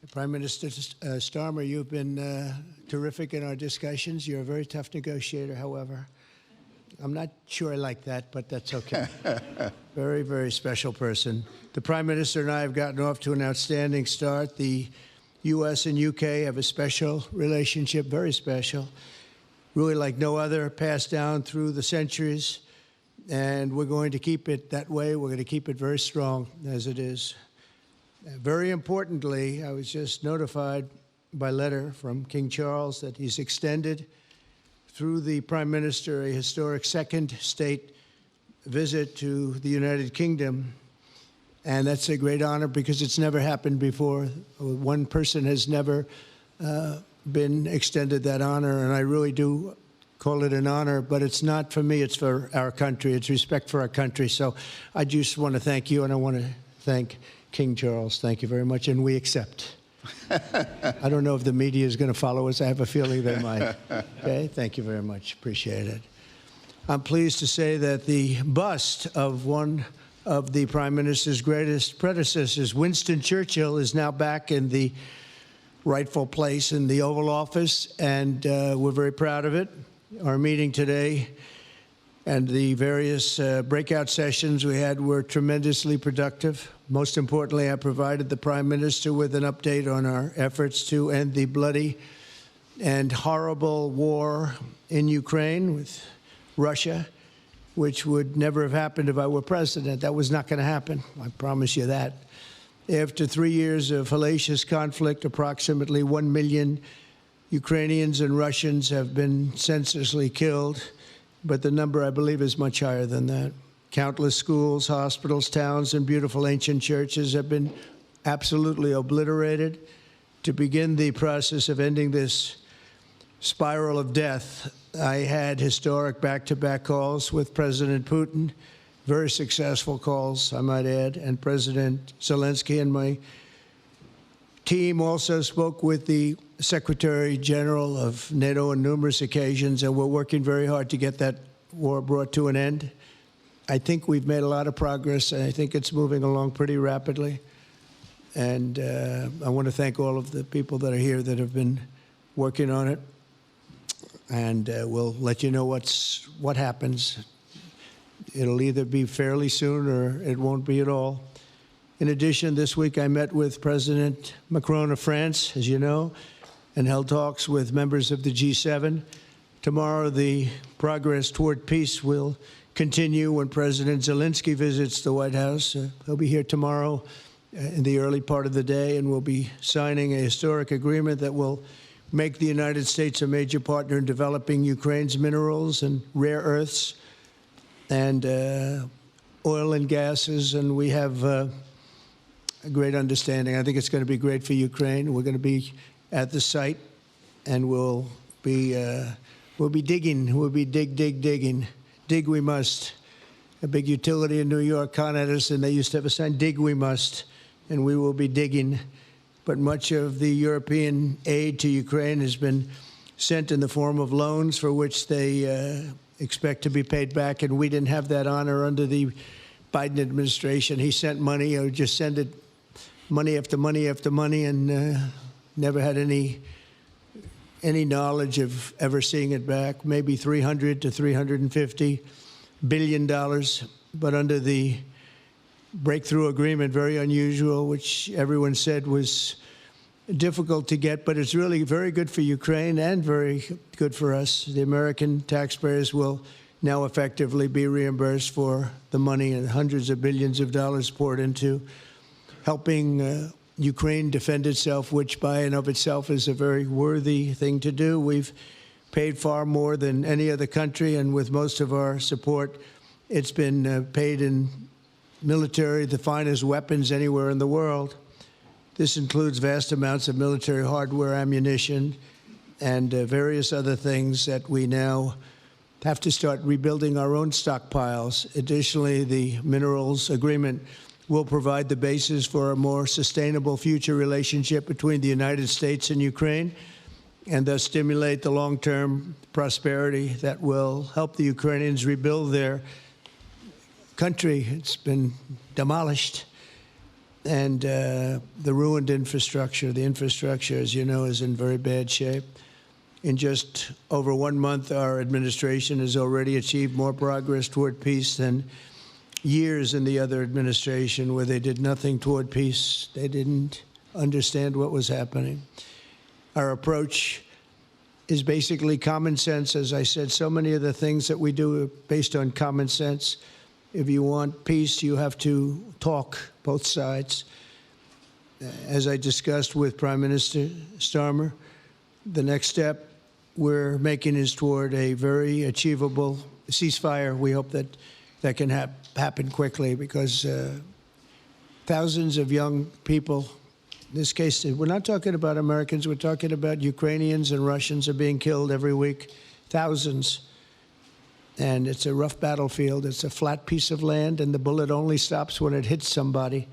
Prime Minister Starmer, you've been terrific in our discussions. You're a very tough negotiator, however. I'm not sure I like that, but that's okay. Very, very special person. The Prime Minister and I have gotten off to an outstanding start. The U.S. and U.K. have a special relationship, very special, really like no other, passed down through the centuries. And we're going to keep it that way. We're going to keep it very strong as it is. Very importantly, I was just notified by letter from King Charles that he's extended through the Prime Minister a historic second state visit to the United Kingdom. And that's a great honor because it's never happened before. One person has never been extended that honor, and I really do call it an honor, but it's not for me, it's for our country. It's respect for our country. So I just want to thank you, and I want to thank King Charles. Thank you very much, and we accept. I don't know if the media is going to follow us. I have a feeling they might. Okay, thank you very much. Appreciate it. I'm pleased to say that the bust of one of the Prime Minister's greatest predecessors, Winston Churchill, is now back in the rightful place in the Oval Office, and we're very proud of it. Our meeting today and the various breakout sessions we had were tremendously productive. Most importantly, I provided the Prime Minister with an update on our efforts to end the bloody and horrible war in Ukraine with Russia, which would never have happened if I were president. That was not going to happen. I promise you that. After 3 years of hellacious conflict, approximately 1 million Ukrainians and Russians have been senselessly killed, but the number, I believe, is much higher than that. Countless schools, hospitals, towns, and beautiful ancient churches have been absolutely obliterated. To begin the process of ending this spiral of death, I had historic back-to-back calls with President Putin, very successful calls, I might add, and President Zelensky. And my team also spoke with the Secretary General of NATO on numerous occasions, and we're working very hard to get that war brought to an end. I think we've made a lot of progress, and I think it's moving along pretty rapidly. And I want to thank all of the people that are here that have been working on it. And we'll let you know what happens. It'll either be fairly soon or it won't be at all. In addition, this week I met with President Macron of France, as you know, and held talks with members of the G7. Tomorrow, the progress toward peace will continue when President Zelensky visits the White House. He'll be here tomorrow in the early part of the day, and we'll be signing a historic agreement that will make the United States a major partner in developing Ukraine's minerals and rare earths and oil and gases, and we have a great understanding. I think it's going to be great for Ukraine. We're going to be at the site, and we'll be digging. We'll be digging. Dig we must. A big utility in New York contacted us, and they used to have a sign, dig we must, and we will be digging. But much of the European aid to Ukraine has been sent in the form of loans for which they expect to be paid back, and we didn't have that honor under the Biden administration. He sent money, or just sent it, money after money after money, and never had any knowledge of ever seeing it back. Maybe $300 to $350 billion, but under the breakthrough agreement, very unusual, which everyone said was difficult to get, but it's really very good for Ukraine and very good for us. The American taxpayers will now effectively be reimbursed for the money and hundreds of billions of dollars poured into helping Ukraine defend itself, which by and of itself is a very worthy thing to do. We've paid far more than any other country, and with most of our support, it's been paid in military, the finest weapons anywhere in the world. This includes vast amounts of military hardware, ammunition, and various other things that we now have to start rebuilding our own stockpiles. Additionally, the minerals agreement will provide the basis for a more sustainable future relationship between the United States and Ukraine, and thus stimulate the long-term prosperity that will help the Ukrainians rebuild their country. It's been demolished. and the ruined infrastructure. The infrastructure, as you know, is in very bad shape. In just over 1 month, our administration has already achieved more progress toward peace than years in the other administration where they did nothing toward peace. They didn't understand what was happening. Our approach is basically common sense. As I said, so many of the things that we do are based on common sense. If you want peace, you have to talk, both sides. As I discussed with Prime Minister Starmer, the next step we're making is toward a very achievable ceasefire. We hope that that can happen quickly, because thousands of young people, in this case, we're not talking about Americans, we're talking about Ukrainians and Russians are being killed every week, thousands. And it's a rough battlefield. It's a flat piece of land, and the bullet only stops when it hits somebody.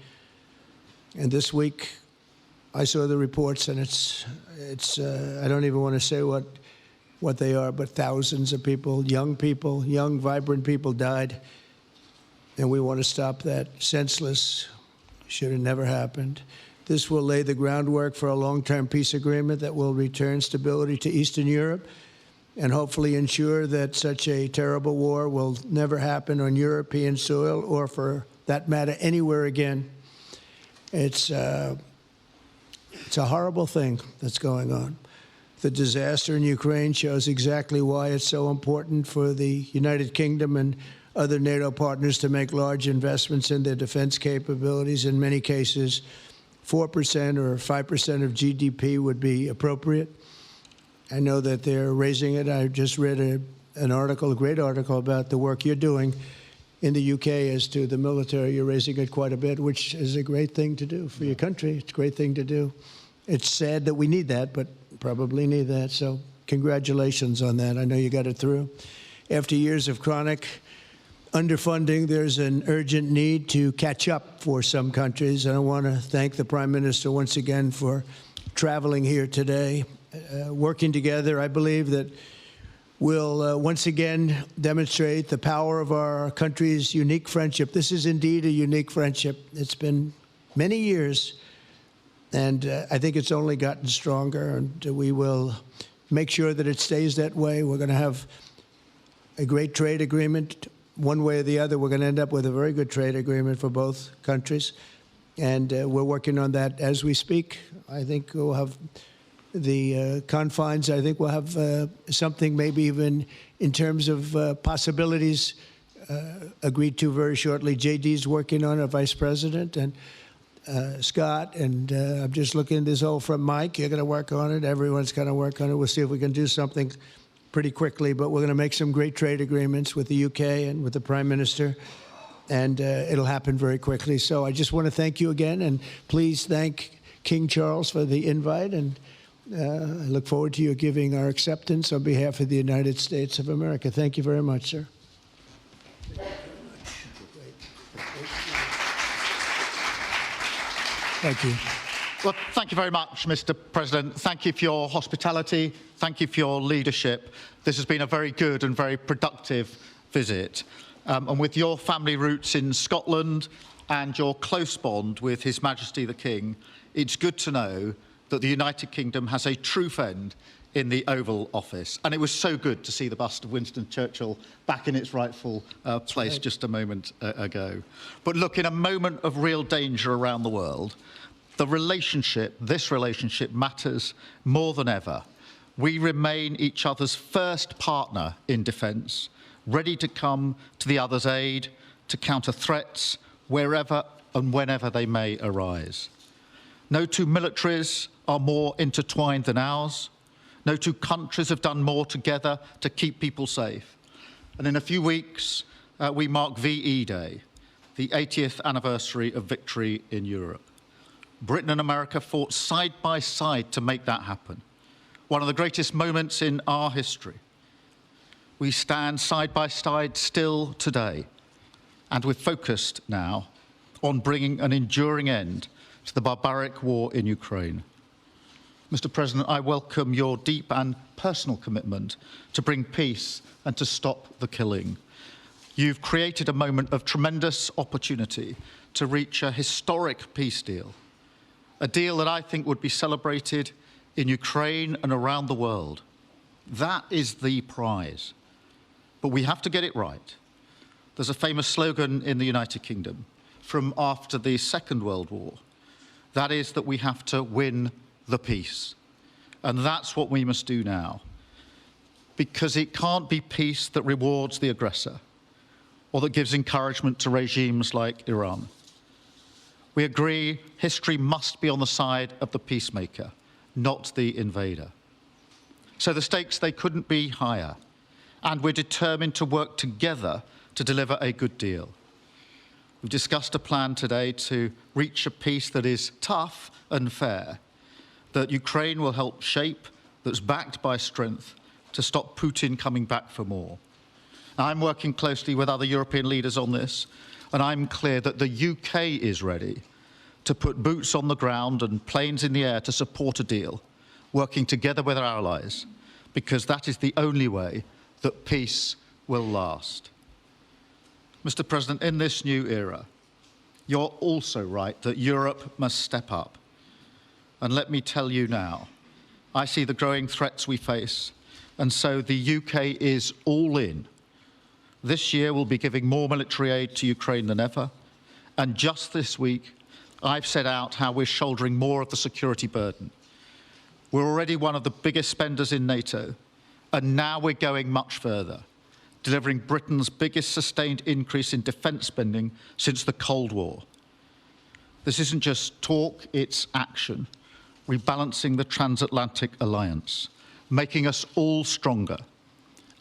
And this week, I saw the reports, and it's I don't even want to say what they are, but thousands of people, young, vibrant people died. And we want to stop that. Senseless. Should have never happened. This will lay the groundwork for a long-term peace agreement that will return stability to Eastern Europe and hopefully ensure that such a terrible war will never happen on European soil, or for that matter, anywhere again. It's a horrible thing that's going on. The disaster in Ukraine shows exactly why it's so important for the United Kingdom and other NATO partners to make large investments in their defense capabilities. In many cases, 4% or 5% of GDP would be appropriate. I know that they're raising it. I just read an article, a great article, about the work you're doing in the UK as to the military. You're raising it quite a bit, which is a great thing to do for your country. It's a great thing to do. It's sad that we need that, but probably need that. So congratulations on that. I know you got it through. After years of chronic underfunding, there's an urgent need to catch up for some countries. And I want to thank the Prime Minister once again for traveling here today. Working together, I believe that we'll once again demonstrate the power of our country's unique friendship. This is indeed a unique friendship. It's been many years, and I think it's only gotten stronger, and we will make sure that it stays that way. We're going to have a great trade agreement. One way or the other, we're going to end up with a very good trade agreement for both countries, and we're working on that as we speak. I think we'll have the confines. I think we'll have something maybe even in terms of possibilities agreed to very shortly. JD's working on it, Vice President, and Scott, and I'm just looking, this all from Mike. You're going to work on it. Everyone's going to work on it. We'll see if we can do something pretty quickly, but we're going to make some great trade agreements with the UK and with the Prime Minister, and it'll happen very quickly. So I just want to thank you again, and please thank King Charles for the invite, and I look forward to you giving our acceptance on behalf of the United States of America. Thank you very much, sir. Thank you. Well, thank you very much, Mr. President. Thank you for your hospitality. Thank you for your leadership. This has been a very good and very productive visit. And with your family roots in Scotland and your close bond with His Majesty the King, it's good to know that the United Kingdom has a true friend in the Oval Office. And it was so good to see the bust of Winston Churchill back in its rightful place just a moment ago. But look, in a moment of real danger around the world, this relationship matters more than ever. We remain each other's first partner in defence, ready to come to the other's aid, to counter threats wherever and whenever they may arise. No two militaries are more intertwined than ours. No two countries have done more together to keep people safe. And in a few weeks, we mark VE Day, the 80th anniversary of victory in Europe. Britain and America fought side by side to make that happen. One of the greatest moments in our history. We stand side by side still today, and we're focused now on bringing an enduring end to the barbaric war in Ukraine. Mr. President, I welcome your deep and personal commitment to bring peace and to stop the killing. You've created a moment of tremendous opportunity to reach a historic peace deal, a deal that I think would be celebrated in Ukraine and around the world. That is the prize. But we have to get it right. There's a famous slogan in the United Kingdom from after the Second World War. That is that we have to win the peace. And that's what we must do now. Because it can't be peace that rewards the aggressor or that gives encouragement to regimes like Iran. We agree history must be on the side of the peacemaker, not the invader. So the stakes, they couldn't be higher. And we're determined to work together to deliver a good deal. We've discussed a plan today to reach a peace that is tough and fair, that Ukraine will help shape, that's backed by strength, to stop Putin coming back for more. I'm working closely with other European leaders on this, and I'm clear that the UK is ready to put boots on the ground and planes in the air to support a deal, working together with our allies, because that is the only way that peace will last. Mr. President, in this new era, you're also right that Europe must step up. And let me tell you now, I see the growing threats we face, and so the UK is all in. This year we'll be giving more military aid to Ukraine than ever, and just this week I've set out how we're shouldering more of the security burden. We're already one of the biggest spenders in NATO, and now we're going much further, delivering Britain's biggest sustained increase in defence spending since the Cold War. This isn't just talk, it's action, rebalancing the transatlantic alliance, making us all stronger,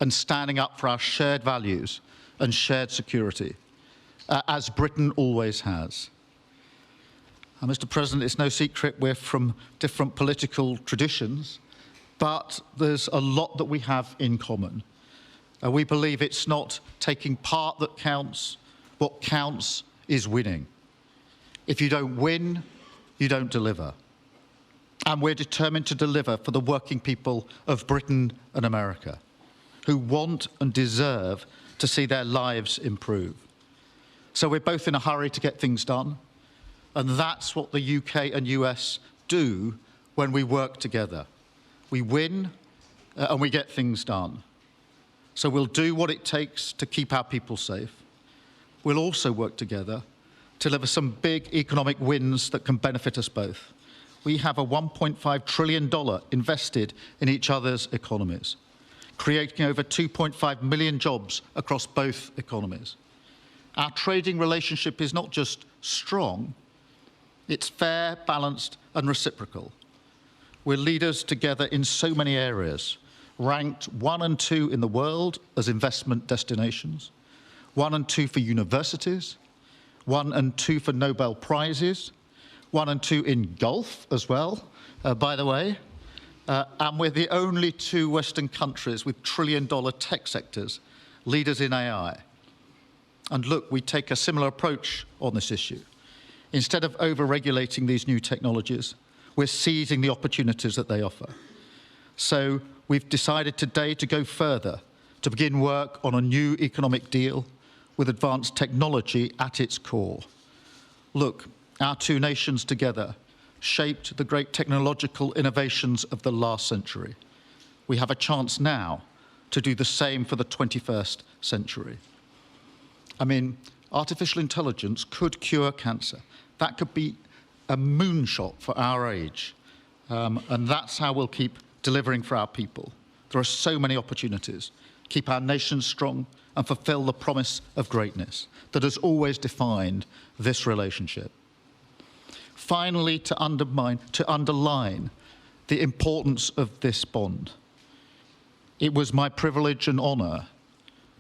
and standing up for our shared values and shared security, as Britain always has. Mr. President, it's no secret we're from different political traditions, but there's a lot that we have in common. We believe it's not taking part that counts. What counts is winning. If you don't win, you don't deliver. And we're determined to deliver for the working people of Britain and America, who want and deserve to see their lives improve. So we're both in a hurry to get things done, and that's what the UK and US do when we work together. We win and we get things done. So we'll do what it takes to keep our people safe. We'll also work together to deliver some big economic wins that can benefit us both. We have a $1.5 trillion invested in each other's economies, creating over 2.5 million jobs across both economies. Our trading relationship is not just strong, it's fair, balanced, and reciprocal. We're leaders together in so many areas, ranked 1 and 2 in the world as investment destinations, 1 and 2 for universities, 1 and 2 for Nobel Prizes, 1 and 2 in golf as well, by the way. And we're the only 2 Western countries with trillion-dollar tech sectors, leaders in AI. And look, we take a similar approach on this issue. Instead of over-regulating these new technologies, we're seizing the opportunities that they offer. So we've decided today to go further, to begin work on a new economic deal with advanced technology at its core. Look, our 2 nations together shaped the great technological innovations of the last century. We have a chance now to do the same for the 21st century. I mean, artificial intelligence could cure cancer. That could be a moonshot for our age. And that's how we'll keep delivering for our people. There are so many opportunities. Keep our nation strong and fulfill the promise of greatness that has always defined this relationship. Finally, to underline the importance of this bond, it was my privilege and honour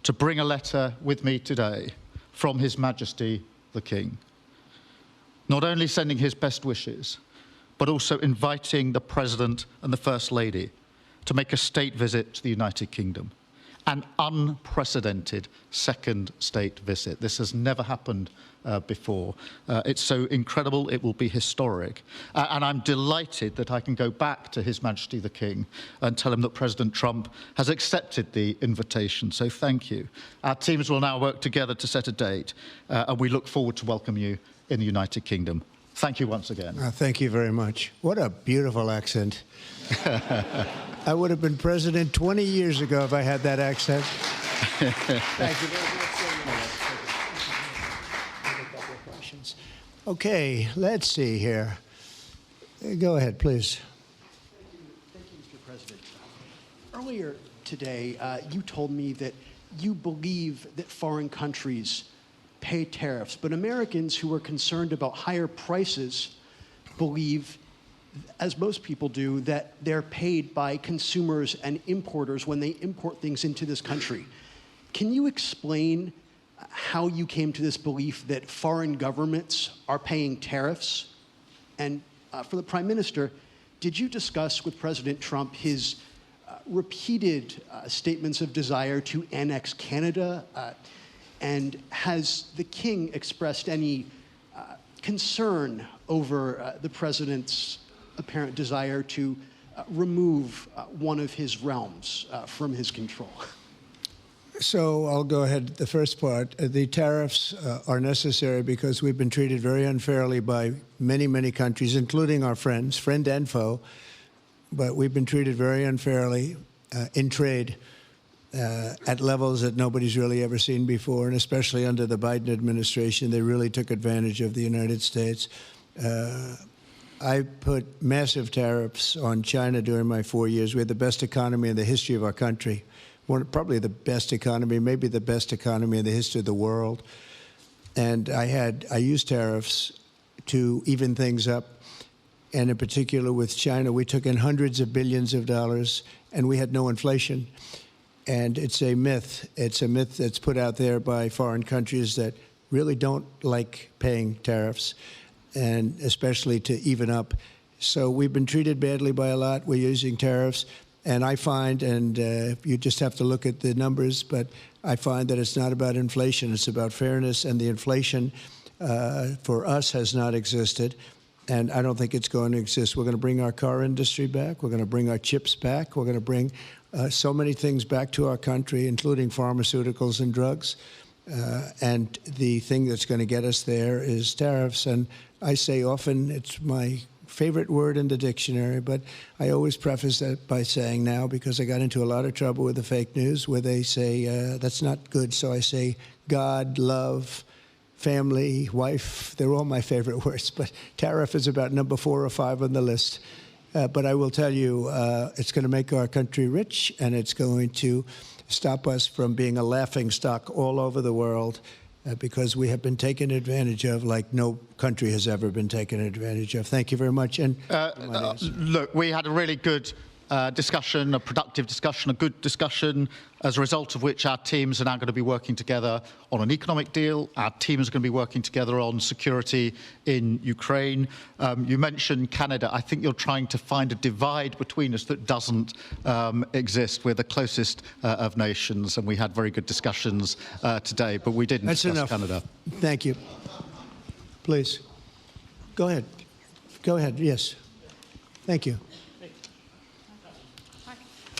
to bring a letter with me today from His Majesty the King, not only sending his best wishes, but also inviting the President and the First Lady to make a state visit to the United Kingdom, an unprecedented second state visit. This has never happened before. It's so incredible, it will be historic. And I'm delighted that I can go back to His Majesty the King and tell him that President Trump has accepted the invitation, so thank you. Our teams will now work together to set a date, and we look forward to welcoming you in the United Kingdom. Thank you once again. Thank you very much. What a beautiful accent. I would have been president 20 years ago if I had that accent. Thank you very much. Okay, let's see here. Go ahead, please. Thank you, Mr. President. Earlier today, you told me that you believe that foreign countries pay tariffs, but Americans who are concerned about higher prices believe, as most people do, that they're paid by consumers and importers when they import things into this country. Can you explain how you came to this belief that foreign governments are paying tariffs? And for the Prime Minister, did you discuss with President Trump his repeated statements of desire to annex Canada? And has the King expressed any concern over the President's apparent desire to remove one of his realms from his control? So I'll go ahead. The first part, the tariffs are necessary because we've been treated very unfairly by many, many countries, including our friends, friend and foe. But we've been treated very unfairly in trade at levels that nobody's really ever seen before, and especially under the Biden administration, they really took advantage of the United States. I put massive tariffs on China during my 4 years. We had the best economy in the history of our country. Probably the best economy, maybe the best economy in the history of the world. And I used tariffs to even things up. And in particular with China, we took in hundreds of billions of dollars and we had no inflation. And it's a myth. It's a myth that's put out there by foreign countries that really don't like paying tariffs, and especially to even up. So we've been treated badly by a lot. We're using tariffs. And I find, and you just have to look at the numbers, but I find that it's not about inflation. It's about fairness, and the inflation for us has not existed, and I don't think it's going to exist. We're going to bring our car industry back. We're going to bring our chips back. We're going to bring so many things back to our country, including pharmaceuticals and drugs. And the thing that's going to get us there is tariffs. And I say often it's my favorite word in the dictionary, but I always preface that by saying now, because I got into a lot of trouble with the fake news where they say that's not good. So I say God, love, family, wife. They're all my favorite words, but tariff is about number 4 or 5 on the list. But I will tell you, it's going to make our country rich, and it's going to stop us from being a laughingstock all over the world. Because we have been taken advantage of like no country has ever been taken advantage of. Thank you very much. And look, we had a really good discussion, a productive discussion, a good discussion, as a result of which our teams are now going to be working together on an economic deal. Our teams are going to be working together on security in Ukraine. You mentioned Canada. I think you're trying to find a divide between us that doesn't exist. We're the closest of nations, and we had very good discussions today, but we didn't discuss Canada. Thank you. Please. Go ahead. Go ahead. Yes. Thank you.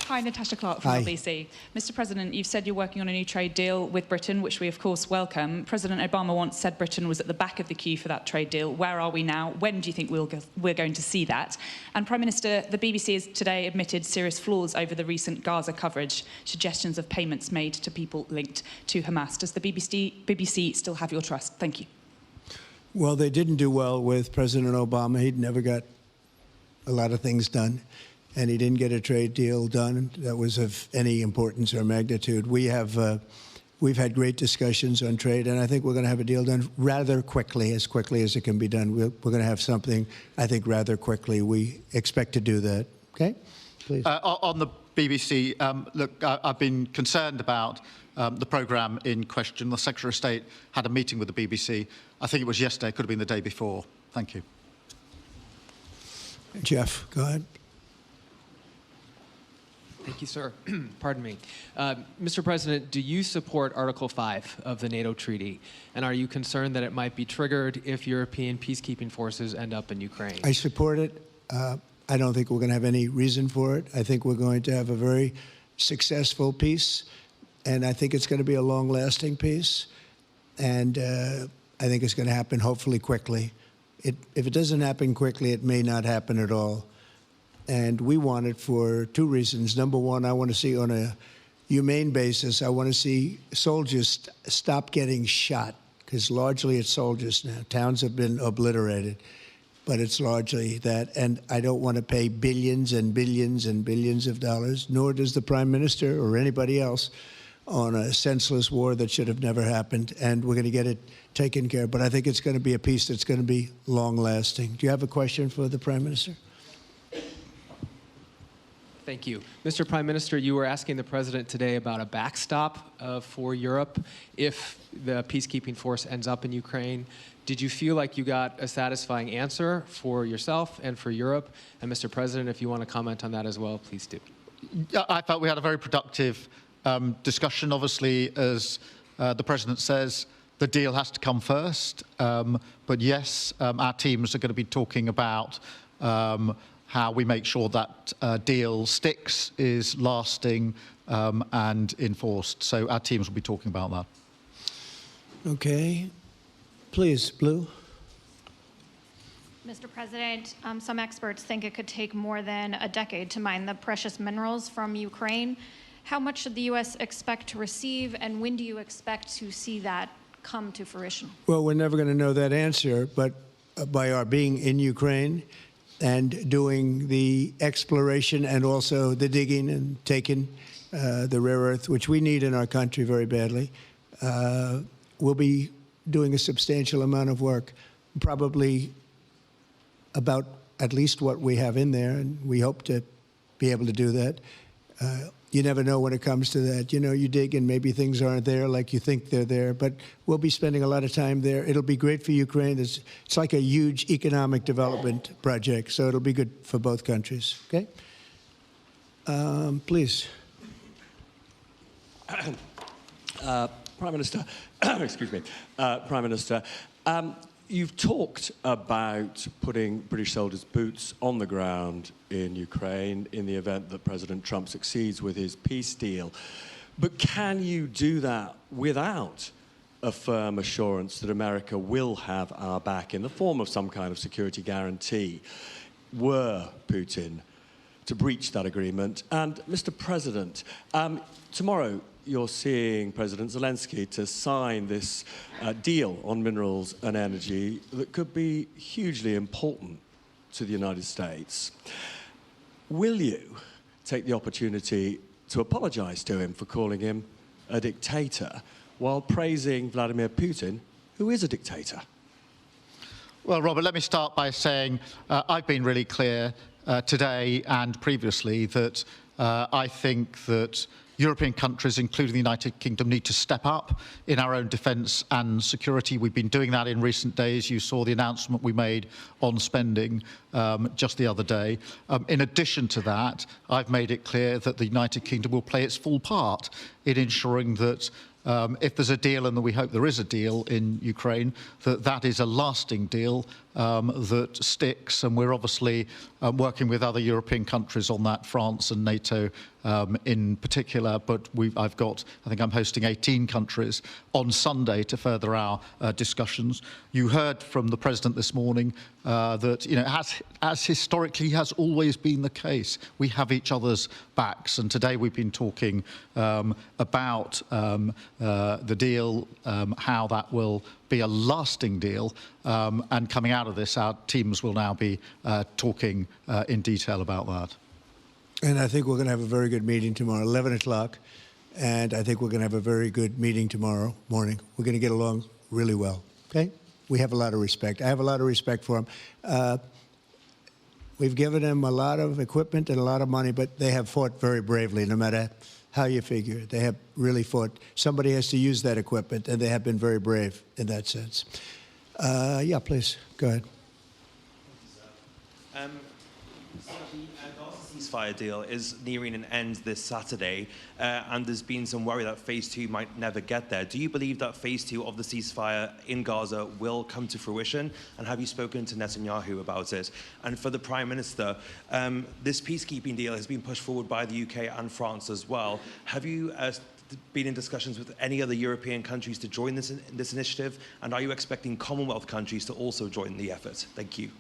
Hi, Natasha Clark from LBC. Mr. President, you've said you're working on a new trade deal with Britain, which we, of course, welcome. President Obama once said Britain was at the back of the queue for that trade deal. Where are we now? When do you think we're going to see that? And, Prime Minister, the BBC has today admitted serious flaws over the recent Gaza coverage, suggestions of payments made to people linked to Hamas. Does the BBC still have your trust? Thank you. Well, they didn't do well with President Obama. He'd never got a lot of things done, and he didn't get a trade deal done that was of any importance or magnitude. We've had great discussions on trade, and I think we're going to have a deal done rather quickly as it can be done. We're going to have something, I think, rather quickly. We expect to do that. Okay? Please. On the BBC, look, I've been concerned about the programme in question. The Secretary of State had a meeting with the BBC. I think it was yesterday, could have been the day before. Thank you. Jeff, go ahead. Thank you, sir. Pardon me. Mr. President, do you support Article 5 of the NATO treaty? And are you concerned that it might be triggered if European peacekeeping forces end up in Ukraine? I support it. I don't think we're going to have any reason for it. I think we're going to have a very successful peace, and I think it's going to be a long-lasting peace. And I think it's going to happen hopefully quickly. If it doesn't happen quickly, it may not happen at all. And we want it for two reasons. Number one, I want to see on a humane basis, I want to see soldiers stop getting shot, because largely it's soldiers now. Towns have been obliterated, but it's largely that. And I don't want to pay billions and billions and billions of dollars, nor does the Prime Minister or anybody else, on a senseless war that should have never happened. And we're going to get it taken care of. But I think it's going to be a peace that's going to be long-lasting. Do you have a question for the Prime Minister? Thank you. Mr. Prime Minister, you were asking the President today about a backstop for Europe if the peacekeeping force ends up in Ukraine. Did you feel like you got a satisfying answer for yourself and for Europe? And Mr. President, if you want to comment on that as well, please do. I felt we had a very productive discussion. Obviously, as the President says, the deal has to come first. But yes, our teams are going to be talking about how we make sure that deal sticks, is lasting and enforced. So our teams will be talking about that. Okay. Please, Blue. Mr. President, some experts think it could take more than a decade to mine the precious minerals from Ukraine. How much should the U.S. expect to receive, and when do you expect to see that come to fruition? Well, we're never going to know that answer, but by our being in Ukraine and doing the exploration and also the digging and taking the rare earth, which we need in our country very badly, we'll be doing a substantial amount of work, probably about at least what we have in there, and we hope to be able to do that. You never know when it comes to that. You know, you dig and maybe things aren't there like you think they're there, but we'll be spending a lot of time there. It'll be great for Ukraine. It's like a huge economic development project, so it'll be good for both countries, okay? Please. Prime Minister, excuse me, Prime Minister, you've talked about putting British soldiers' boots on the ground in Ukraine in the event that President Trump succeeds with his peace deal. But can you do that without a firm assurance that America will have our back in the form of some kind of security guarantee were Putin to breach that agreement? And Mr. President, tomorrow you're seeing President Zelensky to sign this deal on minerals and energy that could be hugely important to the United States. Will you take the opportunity to apologize to him for calling him a dictator while praising Vladimir Putin, who is a dictator? Well, Robert, let me start by saying I've been really clear today and previously that I think that European countries, including the United Kingdom, need to step up in our own defence and security. We've been doing that in recent days. You saw the announcement we made on spending just the other day. In addition to that, I've made it clear that the United Kingdom will play its full part in ensuring that if there's a deal, and we hope there is a deal in Ukraine, that is a lasting deal that sticks. And we're obviously working with other European countries on that, France and NATO in particular. But I think I'm hosting 18 countries on Sunday to further our discussions. You heard from the President this morning that, you know, as historically has always been the case, we have each other's backs. And today we've been talking about the deal, how that will be a lasting deal, and coming out of this, our teams will now be talking in detail about that. And I think we're going to have a very good meeting tomorrow, 11 o'clock, and I think we're going to have a very good meeting tomorrow morning. We're going to get along really well, okay? We have a lot of respect. I have a lot of respect for them. We've given them a lot of equipment and a lot of money, but they have fought very bravely, no matter how you figure it. They have really fought. Somebody has to use that equipment, and they have been very brave in that sense. Yeah, please, go ahead. So the Gaza ceasefire deal is nearing an end this Saturday, and there's been some worry that phase 2 might never get there. Do you believe that phase 2 of the ceasefire in Gaza will come to fruition? And have you spoken to Netanyahu about it? And for the Prime Minister, this peacekeeping deal has been pushed forward by the UK and France as well. Have you been in discussions with any other European countries to join this initiative? And are you expecting Commonwealth countries to also join the effort? Thank you.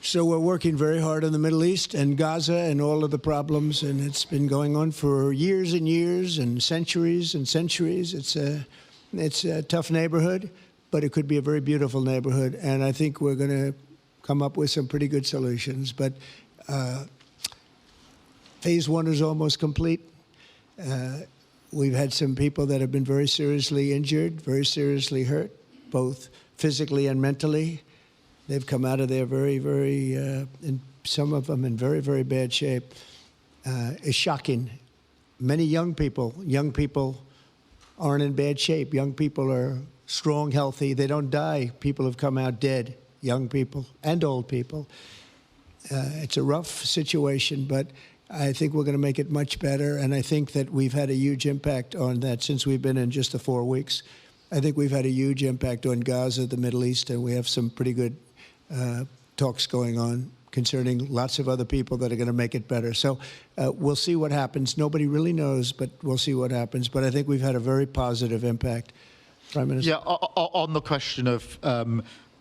So we're working very hard in the Middle East and Gaza and all of the problems, and it's been going on for years and years and centuries and centuries. It's a tough neighborhood, but it could be a very beautiful neighborhood, and I think we're going to come up with some pretty good solutions. But phase one is almost complete. We've had some people that have been very seriously injured, very seriously hurt, both physically and mentally. They've come out of there and some of them in very, very bad shape. It's shocking. Many young people aren't in bad shape. Young people are strong, healthy. They don't die. People have come out dead, young people and old people. It's a rough situation, but I think we're going to make it much better. And I think that we've had a huge impact on that since we've been in just the 4 weeks. I think we've had a huge impact on Gaza, the Middle East, and we have some pretty good talks going on concerning lots of other people that are going to make it better. So we'll see what happens. Nobody really knows, but we'll see what happens. But I think we've had a very positive impact. Prime Minister? Yeah, on the question of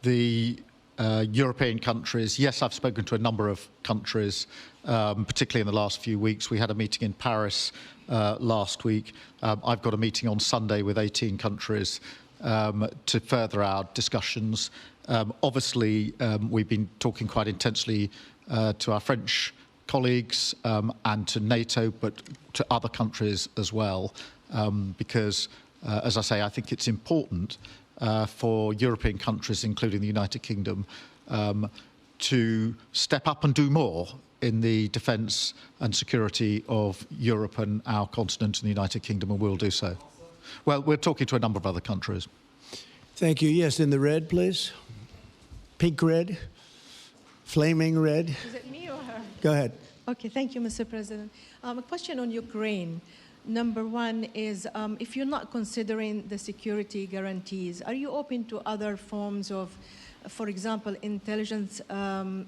the European countries, yes, I've spoken to a number of countries, particularly in the last few weeks. We had a meeting in Paris last week. I've got a meeting on Sunday with 18 countries to further our discussions. Obviously, we've been talking quite intensely to our French colleagues and to NATO, but to other countries as well, because, as I say, I think it's important for European countries, including the United Kingdom, to step up and do more in the defence and security of Europe and our continent and the United Kingdom, and we'll do so. Well, we're talking to a number of other countries. Thank you. Yes, in the red, please. Pink red, flaming red. Is it me or her? Go ahead. Okay, thank you, Mr. President. A question on Ukraine. Number one is, if you're not considering the security guarantees, are you open to other forms of, for example, intelligence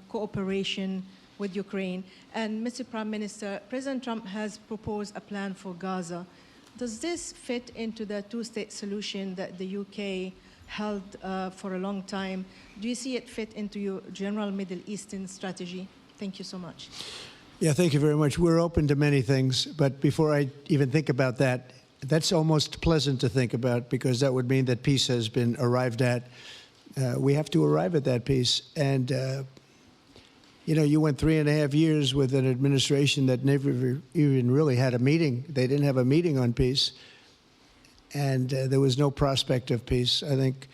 cooperation with Ukraine? And Mr. Prime Minister, President Trump has proposed a plan for Gaza. Does this fit into the two-state solution that the UK held for a long time? Do you see it fit into your general Middle Eastern strategy? Thank you so much. Yeah, thank you very much. We're open to many things, but before I even think about that, that's almost pleasant to think about because that would mean that peace has been arrived at. We have to arrive at that peace. And, you know, you went 3.5 years with an administration that never even really had a meeting. They didn't have a meeting on peace. And there was no prospect of peace. I think,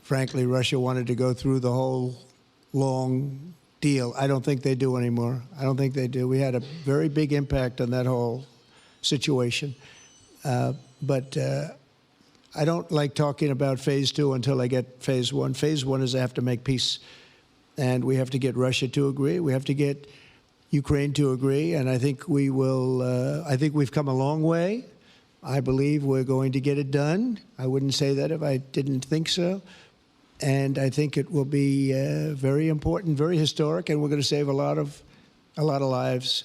frankly, Russia wanted to go through the whole long deal. I don't think they do anymore. I don't think they do. We had a very big impact on that whole situation. But I don't like talking about phase two until I get phase one. Phase one is I have to make peace. And we have to get Russia to agree. We have to get Ukraine to agree. And I think we will. I think we've come a long way. I believe we're going to get it done. I wouldn't say that if I didn't think so. And I think it will be very important, very historic, and we're going to save a lot of lives.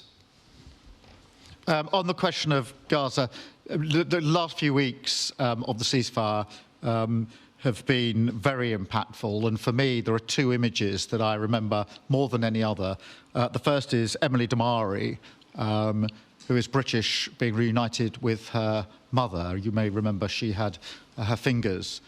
On the question of Gaza, the last few weeks of the ceasefire have been very impactful. And for me, there are two images that I remember more than any other. The first is Emily Damari, who is British, being reunited with her mother. You may remember she had her fingers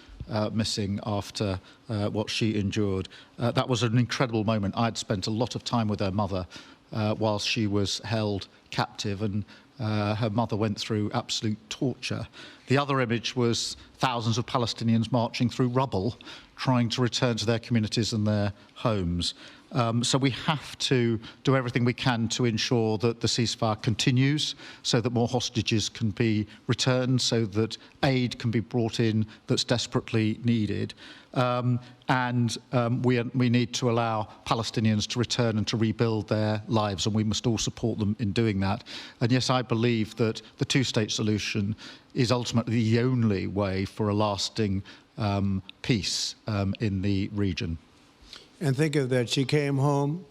missing after what she endured. That was an incredible moment. I'd spent a lot of time with her mother whilst she was held captive, and her mother went through absolute torture. The other image was thousands of Palestinians marching through rubble, trying to return to their communities and their homes. So we have to do everything we can to ensure that the ceasefire continues, so that more hostages can be returned, so that aid can be brought in that's desperately needed. We need to allow Palestinians to return and to rebuild their lives, and we must all support them in doing that. And yes, I believe that the two-state solution is ultimately the only way for a lasting peace in the region. And think of that. She came home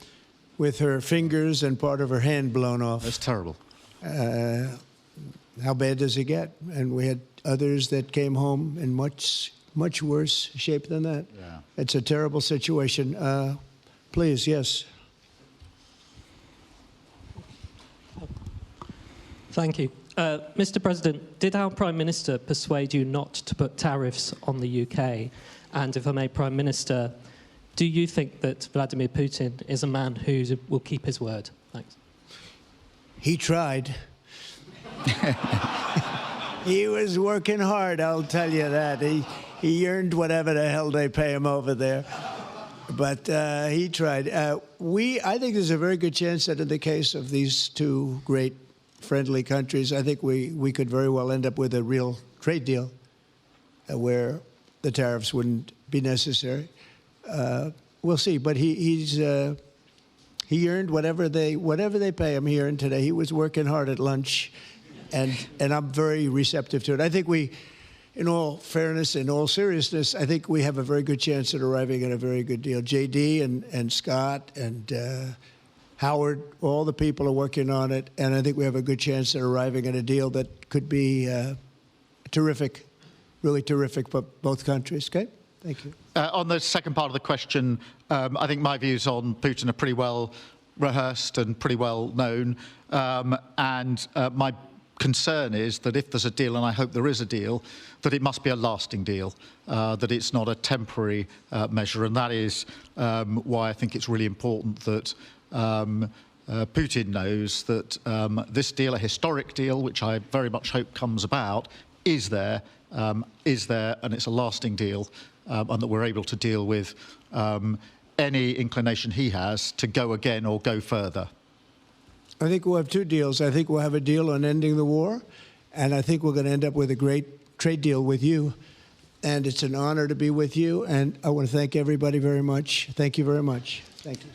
with her fingers and part of her hand blown off. That's terrible. how bad does it get? And we had others that came home in much worse shape than that. Yeah. It's a terrible situation. Please, yes. Thank you. Mr. President, did our Prime Minister persuade you not to put tariffs on the UK? And if I may, Prime Minister, do you think that Vladimir Putin is a man who will keep his word? Thanks. He tried. He was working hard, I'll tell you that. He earned whatever the hell they pay him over there. But he tried. I think there's a very good chance that in the case of these two great friendly countries, I think we could very well end up with a real trade deal where the tariffs wouldn't be necessary. We'll see. But he earned whatever they pay him. He earned today. He was working hard at lunch, and I'm very receptive to it. I think in all fairness, in all seriousness, I think we have a very good chance at arriving at a very good deal. JD and Scott and Howard, all the people are working on it, and I think we have a good chance at arriving at a deal that could be terrific, really terrific for both countries. Okay? Thank you. On the second part of the question, I think my views on Putin are pretty well rehearsed and pretty well known. My concern is that if there's a deal, and I hope there is a deal, that it must be a lasting deal, that it's not a temporary measure. And that is why I think it's really important that Putin knows that this deal, a historic deal, which I very much hope comes about, is there, and it's a lasting deal, and that we're able to deal with any inclination he has to go again or go further. I think we'll have two deals. I think we'll have a deal on ending the war, and I think we're going to end up with a great trade deal with you. And it's an honor to be with you, and I want to thank everybody very much. Thank you very much. Thank you.